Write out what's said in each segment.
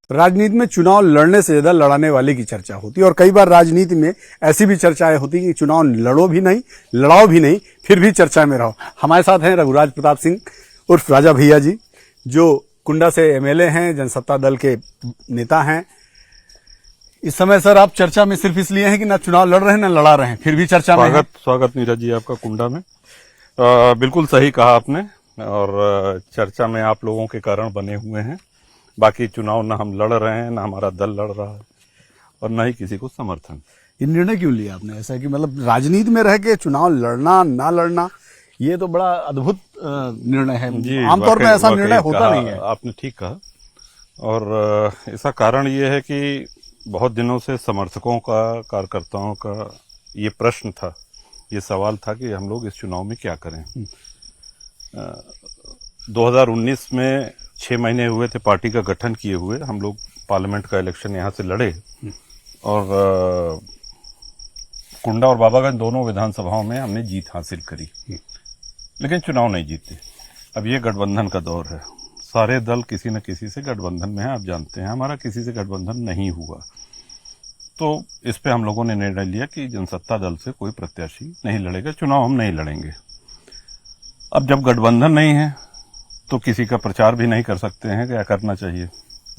राजनीति में चुनाव लड़ने से ज्यादा लड़ाने वाले की चर्चा होती है और कई बार राजनीति में ऐसी भी चर्चाएं होती कि चुनाव लड़ो भी नहीं, लड़ाओ भी नहीं, फिर भी चर्चा में रहो। हमारे साथ हैं रघुराज प्रताप सिंह उर्फ राजा भैया जी, जो कुंडा से एमएलए हैं, जनसत्ता दल के नेता हैं। इस समय सर आप चर्चा में सिर्फ इसलिए हैं कि ना चुनाव लड़ रहे हैं ना लड़ा रहे हैं, फिर भी चर्चा में हैं। स्वागत नीरज जी आपका कुंडा में। बिल्कुल सही कहा आपने और चर्चा में आप लोगों के कारण बने हुए हैं। बाकी चुनाव ना हम लड़ रहे हैं, ना हमारा दल लड़ रहा है और ना ही किसी को समर्थन। ये निर्णय क्यों लिया आपने ऐसा कि मतलब राजनीति में रह के चुनाव लड़ना ना लड़ना, ये तो बड़ा अद्भुत निर्णय है। आमतौर पर ऐसा निर्णय होता नहीं है। आपने ठीक कहा और इसका कारण ये है कि बहुत दिनों से समर्थकों का, कार्यकर्ताओं का ये प्रश्न था, ये सवाल था कि हम लोग इस चुनाव में क्या करें। 2019 में 6 महीने हुए थे पार्टी का गठन किए हुए। हम लोग पार्लियामेंट का इलेक्शन यहाँ से लड़े और कुंडा और बाबागंज दोनों विधानसभाओं में हमने जीत हासिल करी, लेकिन चुनाव नहीं जीते। अब ये गठबंधन का दौर है, सारे दल किसी न किसी से गठबंधन में है। आप जानते हैं हमारा किसी से गठबंधन नहीं हुआ, तो इस पे हम लोगों ने निर्णय लिया कि जनसत्ता दल से कोई प्रत्याशी नहीं लड़ेगा, चुनाव हम नहीं लड़ेंगे। अब जब गठबंधन नहीं है तो किसी का प्रचार भी नहीं कर सकते हैं। क्या करना चाहिए,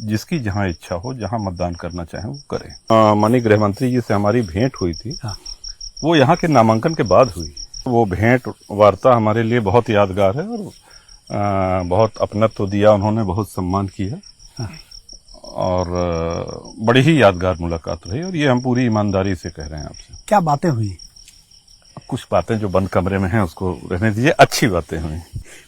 जिसकी जहां इच्छा हो, जहां मतदान करना चाहे वो करें। माननीय गृह मंत्री जी से हमारी भेंट हुई थी। हाँ। वो यहाँ के नामांकन के बाद हुई। वो भेंट वार्ता हमारे लिए बहुत यादगार है और बहुत अपनत्व दिया उन्होंने, बहुत सम्मान किया। हाँ। और बड़ी ही यादगार मुलाकात रही और ये हम पूरी ईमानदारी से कह रहे हैं आपसे। क्या बातें हुई? कुछ बातें जो बंद कमरे में हैं उसको रहने दीजिए, अच्छी बातें हुई।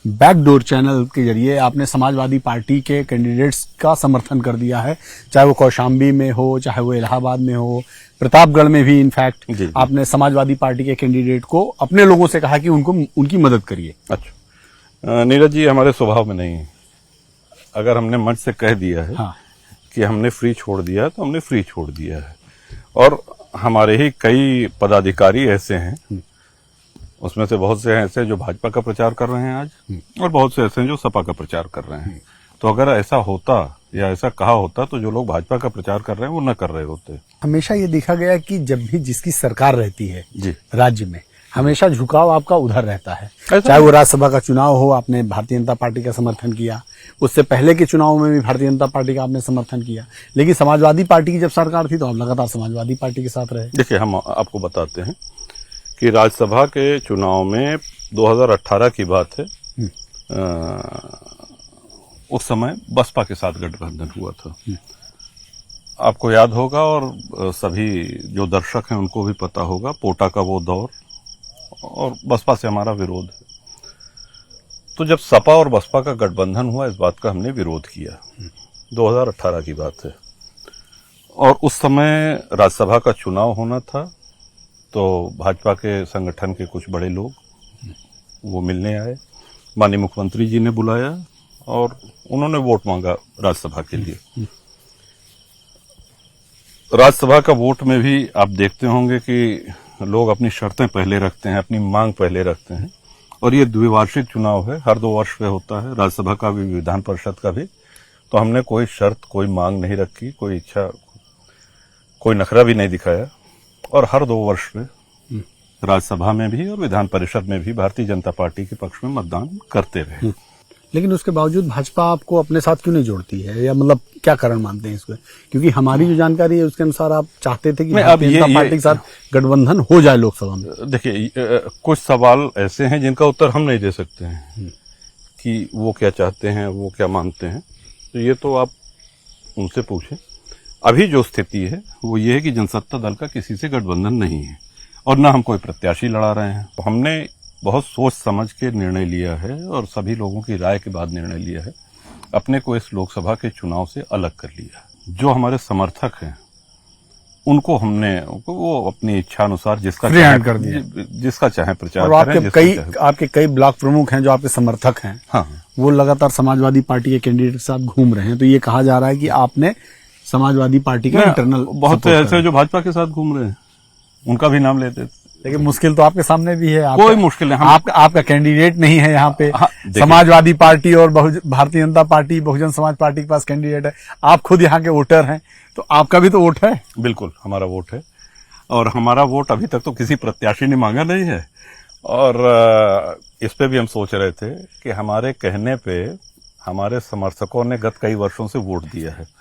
बैकडोर चैनल के जरिए आपने समाजवादी पार्टी के कैंडिडेट्स का समर्थन कर दिया है, चाहे वो कौशाम्बी में हो, चाहे वो इलाहाबाद में हो, प्रतापगढ़ में भी इनफैक्ट आपने समाजवादी पार्टी के कैंडिडेट को अपने लोगों से कहा कि उनको उनकी मदद करिए। अच्छा नीरज जी, हमारे स्वभाव में नहीं है। अगर हमने मंच से कह दिया है हाँ। कि हमने फ्री छोड़ दिया है तो हमने फ्री छोड़ दिया है। और हमारे ही कई पदाधिकारी ऐसे हैं, उसमें से बहुत से ऐसे जो भाजपा का प्रचार कर रहे हैं आज, और बहुत से ऐसे हैं जो सपा का प्रचार कर रहे हैं। तो अगर ऐसा होता या ऐसा कहा होता तो जो लोग भाजपा का प्रचार कर रहे हैं वो न कर रहे होते। हमेशा ये देखा गया कि जब भी जिसकी सरकार रहती है राज्य में, हमेशा झुकाव आपका उधर रहता है। चाहे वो राज्यसभा का चुनाव हो, आपने भारतीय जनता पार्टी का समर्थन किया, उससे पहले के चुनाव में भी भारतीय जनता पार्टी का आपने समर्थन किया, लेकिन समाजवादी पार्टी की जब सरकार थी तो आप लगातार समाजवादी पार्टी के साथ रहे। देखिए, हम आपको बताते हैं कि राज्यसभा के चुनाव में 2018 की बात है, उस समय बसपा के साथ गठबंधन हुआ था। आपको याद होगा और सभी जो दर्शक हैं उनको भी पता होगा, पोटा का वो दौर, और बसपा से हमारा विरोध है। तो जब सपा और बसपा का गठबंधन हुआ, इस बात का हमने विरोध किया। 2018 की बात है और उस समय राज्यसभा का चुनाव होना था। तो भाजपा के संगठन के कुछ बड़े लोग वो मिलने आए, माननीय मुख्यमंत्री जी ने बुलाया और उन्होंने वोट मांगा राज्यसभा के लिए। राज्यसभा का वोट में भी आप देखते होंगे कि लोग अपनी शर्तें पहले रखते हैं, अपनी मांग पहले रखते हैं। और ये द्विवार्षिक चुनाव है, हर 2 वर्ष पे होता है, राज्यसभा का भी, विधान परिषद का भी। तो हमने कोई शर्त, कोई मांग नहीं रखी, कोई इच्छा, कोई नखरा भी नहीं दिखाया और हर 2 वर्ष पे राज्यसभा में भी और विधान परिषद में भी भारतीय जनता पार्टी के पक्ष में मतदान करते रहे। लेकिन उसके बावजूद भाजपा आपको अपने साथ क्यों नहीं जोड़ती है, या मतलब क्या कारण मानते हैं इसको? क्योंकि हमारी जो जानकारी है उसके अनुसार आप चाहते थे कि भारतीय जनता पार्टी के साथ गठबंधन हो जाए लोकसभा में। देखिए, कुछ सवाल ऐसे हैं जिनका उत्तर हम नहीं दे सकते हैं कि वो क्या चाहते हैं, वो क्या मानते हैं। तो ये तो आप उनसे पूछें। अभी जो स्थिति है वो ये है कि जनसत्ता दल का किसी से गठबंधन नहीं है और ना हम कोई प्रत्याशी लड़ा रहे हैं। तो हमने बहुत सोच समझ के निर्णय लिया है और सभी लोगों की राय के बाद निर्णय लिया है, अपने को इस लोकसभा के चुनाव से अलग कर लिया। जो हमारे समर्थक हैं उनको हमने वो अपनी इच्छा अनुसार जिसका चाहे प्रचार करें। आपके कई ब्लॉक प्रमुख हैं जो आपके समर्थक हैं। हाँ। वो लगातार समाजवादी पार्टी के कैंडिडेट के साथ घूम रहे हैं, तो ये कहा जा रहा है कि आपने समाजवादी पार्टी का इंटरनल, बहुत ऐसे जो भाजपा के साथ घूम रहे हैं उनका भी नाम लेते लेकिन मुश्किल तो आपके सामने भी है। कोई मुश्किल नहीं, आपका कैंडिडेट नहीं है यहाँ पे। हाँ, देखिए। समाजवादी पार्टी और भारतीय जनता पार्टी, बहुजन समाज पार्टी के पास कैंडिडेट है। आप खुद यहाँ के वोटर हैं, तो आपका भी तो वोट है। बिल्कुल हमारा वोट है, और हमारा वोट अभी तक तो किसी प्रत्याशी ने मांगा नहीं है। और इस पे भी हम सोच रहे थे कि हमारे कहने पे हमारे समर्थकों ने गत कई वर्षों से वोट दिया है।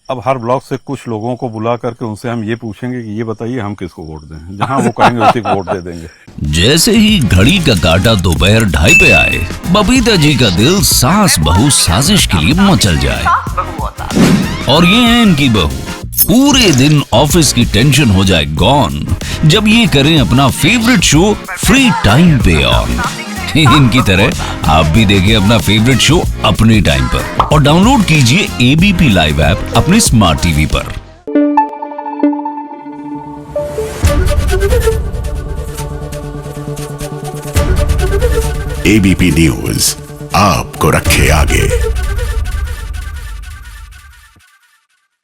अब हर ब्लॉक से कुछ लोगों को बुला करके उनसे हम ये पूछेंगे कि ये बताइए हम किसको वोट दें, जहां वो कहेंगे उसी को वोट दे देंगे। जैसे ही घड़ी का काटा दोपहर 2:30 पे आए, बबीता जी का दिल सास बहू साजिश के लिए मचल जाए। और ये है इनकी बहू, पूरे दिन ऑफिस की टेंशन हो जाए गॉन जब ये करें अपना फेवरेट शो फ्री टाइम पे ऑन। इनकी तरह आप भी देखिए अपना फेवरेट शो अपने टाइम पर और डाउनलोड कीजिए एबीपी लाइव ऐप अपने स्मार्ट टीवी पर। एबीपी न्यूज आपको रखे आगे।